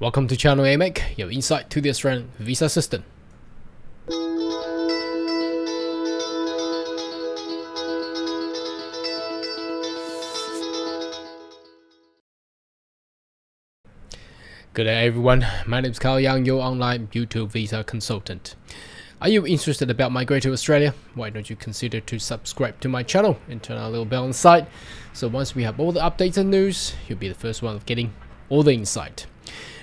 Welcome to channel AMEC, your insight to the Australian visa system. Good day everyone, my name is Carl Young, your online YouTube visa consultant. Are you interested about Migrate to Australia? Why don't you consider to subscribe to my channel and turn on a little bell on the side, so once we have all the updates and news, you'll be the first one of getting all the insight.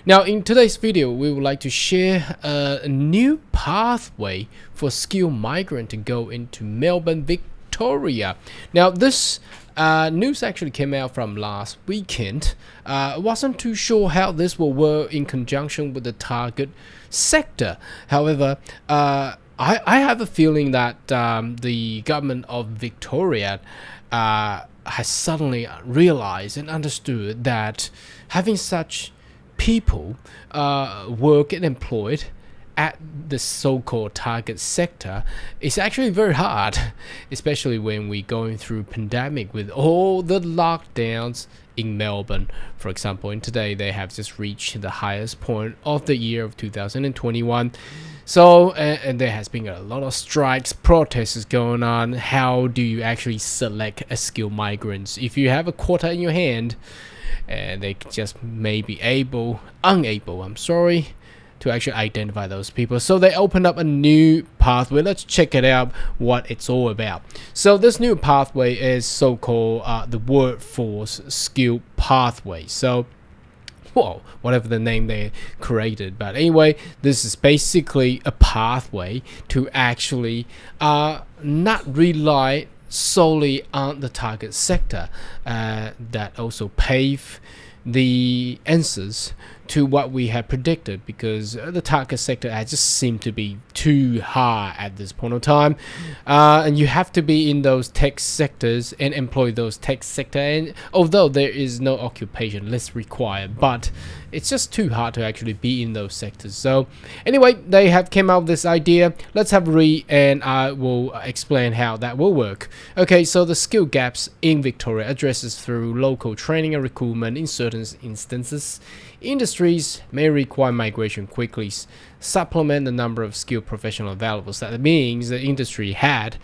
Now in today's video, we would like to share a new pathway for skilled migrant to go into Melbourne, Victoria. Now this news actually came out from last weekend. I wasn't too sure how this will work in conjunction with the target sector. However, I have a feeling that the government of Victoria has suddenly realized and understood that having such people work and employed at the so-called target sector is actually very hard, especially when we're going through pandemic with all the lockdowns in Melbourne. For example, in today they have just reached the highest point of the year of 2021. So and there has been a lot of strikes, protests going on. How do you actually select a skilled migrants if you have a quota in your hand and they just may be unable to actually identify those people? So they opened up a new pathway. Let's check it out, what it's all about. So this new pathway is so-called the workforce skill pathway. So well, whatever the name they created, but anyway, this is basically a pathway to actually not rely solely on the target sector, that also pave the answers to what we have predicted, because the target sector has just seemed to be too high at this point of time, and you have to be in those tech sectors and employ those tech sector, and although there is no occupation list required, but it's just too hard to actually be in those sectors. So anyway, they have came out with this idea. Let's have a read and I will explain how that will work. Okay, so the skill gaps in Victoria addresses through local training and recruitment. In certain instances, industries may require migration quickly supplement the number of skilled professionals available. So that means the industry had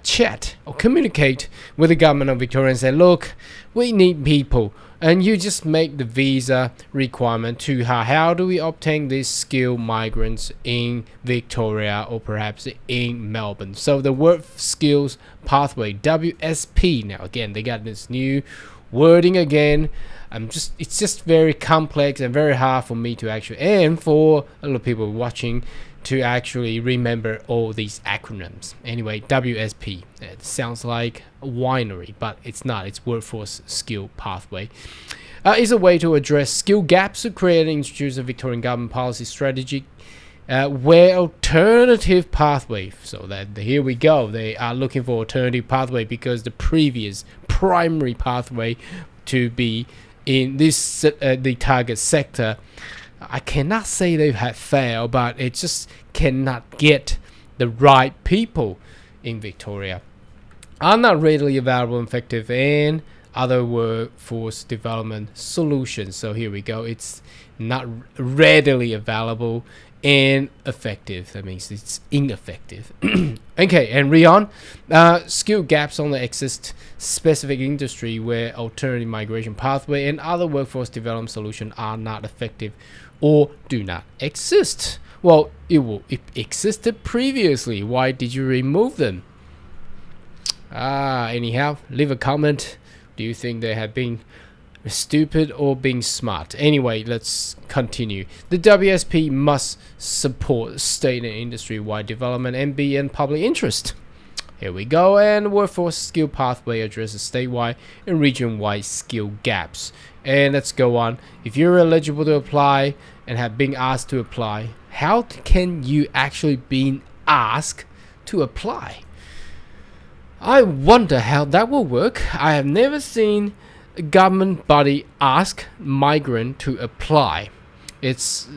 chat or communicate with the government of Victoria and say, look, we need people, and you just make the visa requirement too high. How do we obtain these skilled migrants in Victoria or perhaps in Melbourne? So the work skills pathway, WSP. Now again, they got this new wording again. It's just very complex and very hard for me to actually, and for a lot of people watching, to actually remember all these acronyms. Anyway, WSP, it sounds like a winery, but it's not. It's workforce skill pathway. Is a way to address skill gaps to create and introduce a Victorian government policy strategy where alternative pathway. So that here we go. They are looking for alternative pathway because the previous primary pathway to be in this the target sector, I cannot say they have failed, but it just cannot get the right people in Victoria, are not readily available and effective, and other workforce development solutions. So here we go. It's not readily available and effective. That means it's ineffective. Okay, and read on. Skill gaps only exist specific industry where alternative migration pathway and other workforce development solutions are not effective or do not exist. Well, it existed previously. Why did you remove them? Anyhow, leave a comment. Do you think they have been stupid or being smart? Anyway, let's continue. The WSP must support state and industry-wide development and be in public interest. Here we go. And workforce skill pathway addresses statewide and region-wide skill gaps. And let's go on. If you're eligible to apply and have been asked to apply, how can you actually be asked to apply? I wonder how that will work. I have never seen a government body ask migrant to apply. It's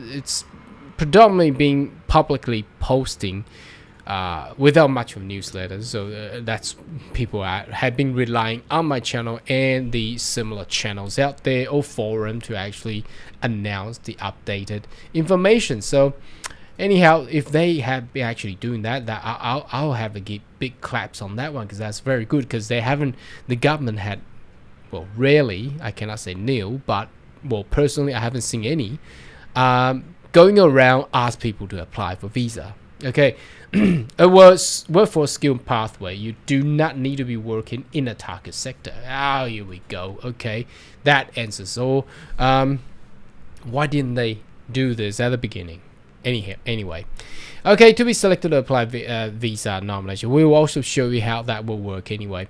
predominantly being publicly posting without much of newsletters. So that's people have been relying on my channel and the similar channels out there or forum to actually announce the updated information. So anyhow, if they have been actually doing that, I'll have a big claps on that one, because that's very good, because the government had, well, rarely, I cannot say nil, but well, personally I haven't seen any going around ask people to apply for visa. Okay, a workforce skill pathway. You do not need to be working in a target sector. Oh, here we go. Okay, that answers all. Why didn't they do this at the beginning? Anyway, okay, to be selected to apply visa nomination, we will also show you how that will work anyway.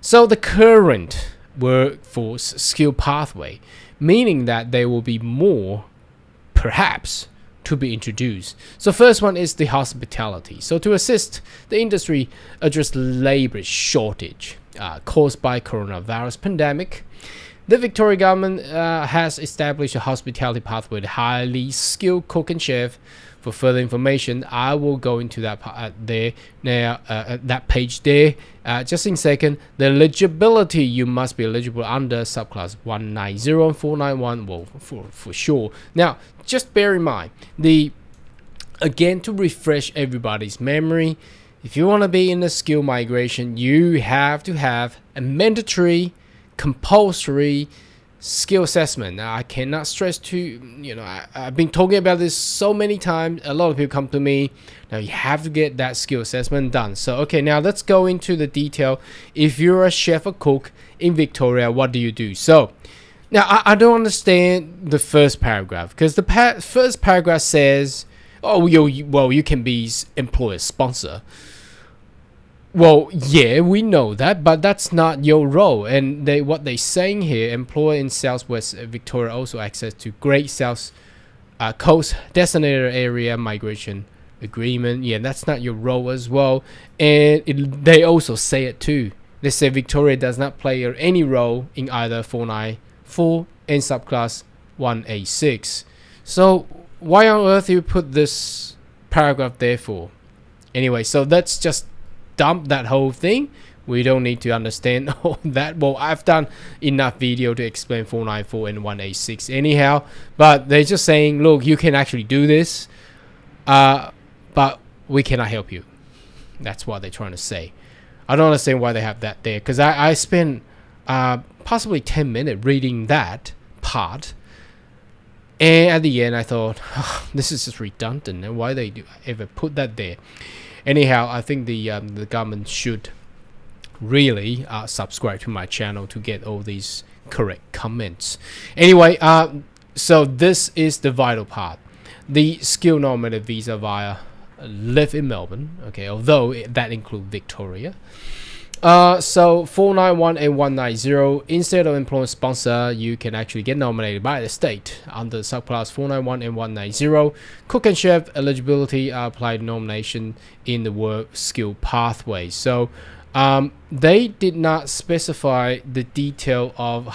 So the current workforce skill pathway, meaning that there will be more, perhaps, to be introduced. So first one is the hospitality. So to assist the industry address labor shortage caused by coronavirus pandemic, the Victoria government has established a hospitality pathway to highly skilled cook and chef. For further information, I will go into that there now, that page there. Just in a second, the eligibility, you must be eligible under subclass 190 and 491. Well, for sure. Now, just bear in mind, again, to refresh everybody's memory, if you want to be in the skill migration, you have to have a mandatory, compulsory skill assessment. Now, I cannot stress I've been talking about this so many times. A lot of people come to me. Now you have to get that skill assessment done. So okay, now let's go into the detail. If you're a chef or cook in Victoria, what do you do? So now I don't understand the first paragraph, because the first paragraph says, oh, you can be employer sponsor. Well, yeah, we know that, but that's not your role. And what they're saying here, employer in Southwest Victoria also access to Great South Coast designated area migration agreement. Yeah, that's not your role as well. And they also say it too. They say Victoria does not play any role in either 494 and subclass 1A6. So why on earth you put this paragraph there for? Anyway, so let's just dump that whole thing. We don't need to understand all that. Well, I've done enough video to explain 494 and 186 anyhow, but they're just saying, look, you can actually do this, but we cannot help you. That's what they're trying to say. I don't understand why they have that there, because I spent possibly 10 minutes reading that part, and at the end I thought, oh, this is just redundant, and why they ever put that there. Anyhow, I think the government should really subscribe to my channel to get all these correct comments. Anyway, so this is the vital part. The skill nominated visa via live in Melbourne. Okay, although that includes Victoria. So 491 and 190, instead of employer sponsor, you can actually get nominated by the state under subclass 491 and 190. Cook and chef eligibility applied nomination in the work skill pathway. So they did not specify the detail of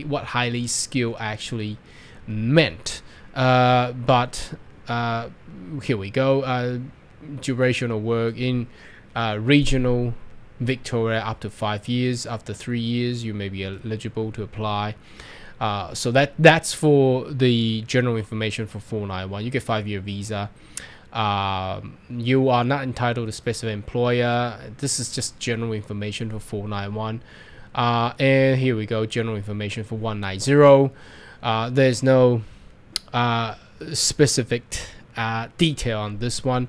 what highly skilled actually meant. But here we go. Duration of work in regional Victoria up to 5 years. After 3 years, you may be eligible to apply. So that's for the general information for 491. You get 5-year visa. You are not entitled to specific employer. This is just general information for 491. And here we go, general information for 190. There's no specific detail on this one.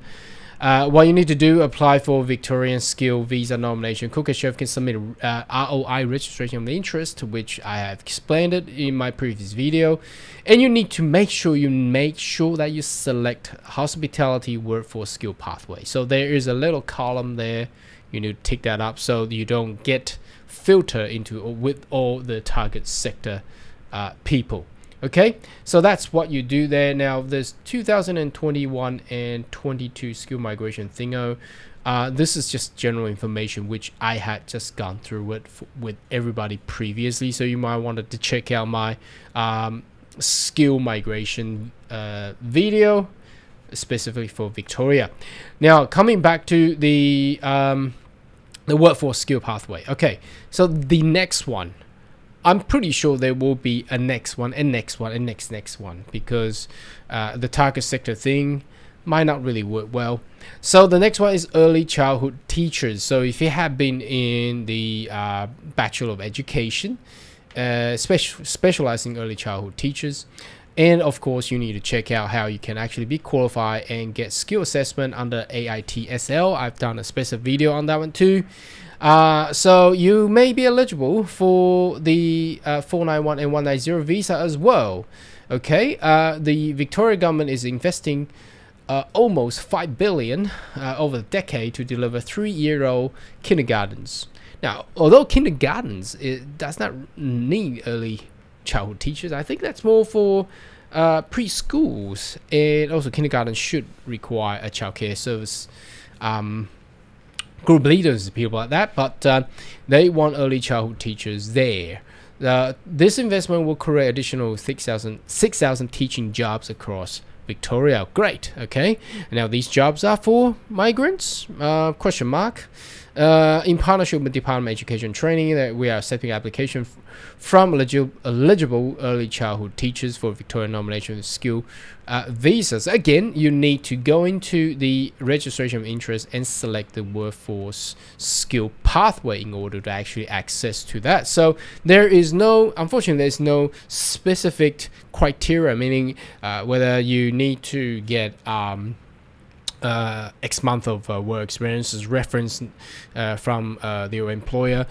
What you need to do, apply for Victorian Skill Visa Nomination. Cook and chef can submit ROI registration of interest, which I have explained it in my previous video. And you need to make sure that you select hospitality workforce skill pathway. So there is a little column there. You need to tick that up so you don't get filtered into with all the target sector people. Okay, so that's what you do there. Now there's 2021 and 22 skill migration thingo. This is just general information which I had just gone through it with everybody previously, so you might want to check out my skill migration video specifically for Victoria. Now, coming back to the workforce skill pathway. Okay, so the next one, I'm pretty sure there will be a next one and next one and next one, because the target sector thing might not really work well. So the next one is early childhood teachers. So if you have been in the Bachelor of Education, specializing early childhood teachers, and of course you need to check out how you can actually be qualified and get skill assessment under AITSL. I've done a specific video on that one too. So you may be eligible for the 491 and 190 visa as well. Okay, the Victoria government is investing almost 5 billion over the decade to deliver 3-year-old kindergartens. Now, although kindergartens, it does not need early childhood teachers. I think that's more for preschools, and also kindergarten should require a childcare service group leaders, people like that, but they want early childhood teachers there. This investment will create additional 6,000 teaching jobs across Victoria. Great. Okay, now these jobs are for migrants, question mark. In partnership with Department of Education and Training, that we are accepting application from eligible early childhood teachers for Victoria nomination skill visas. Again, you need to go into the registration of interest and select the workforce skill pathway in order to actually access to that. So there is no, unfortunately, there's no specific criteria, meaning whether you need to get X month of work experience as reference from your employer.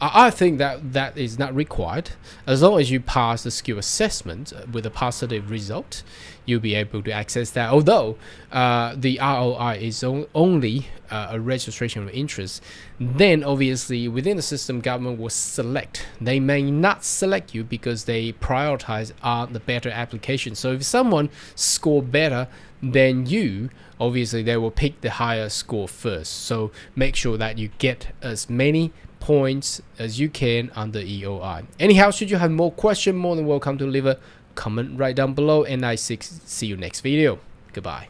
I think that is not required. As long as you pass the skill assessment with a positive result, you'll be able to access that. Although the ROI is only a registration of interest, then obviously within the system, government will select. They may not select you because they prioritize on the better application. So if someone score better than you, obviously they will pick the higher score first. So make sure that you get as many points as you can under EOI. Anyhow, should you have more questions, more than welcome to leave a comment right down below, and I see you next video. Goodbye.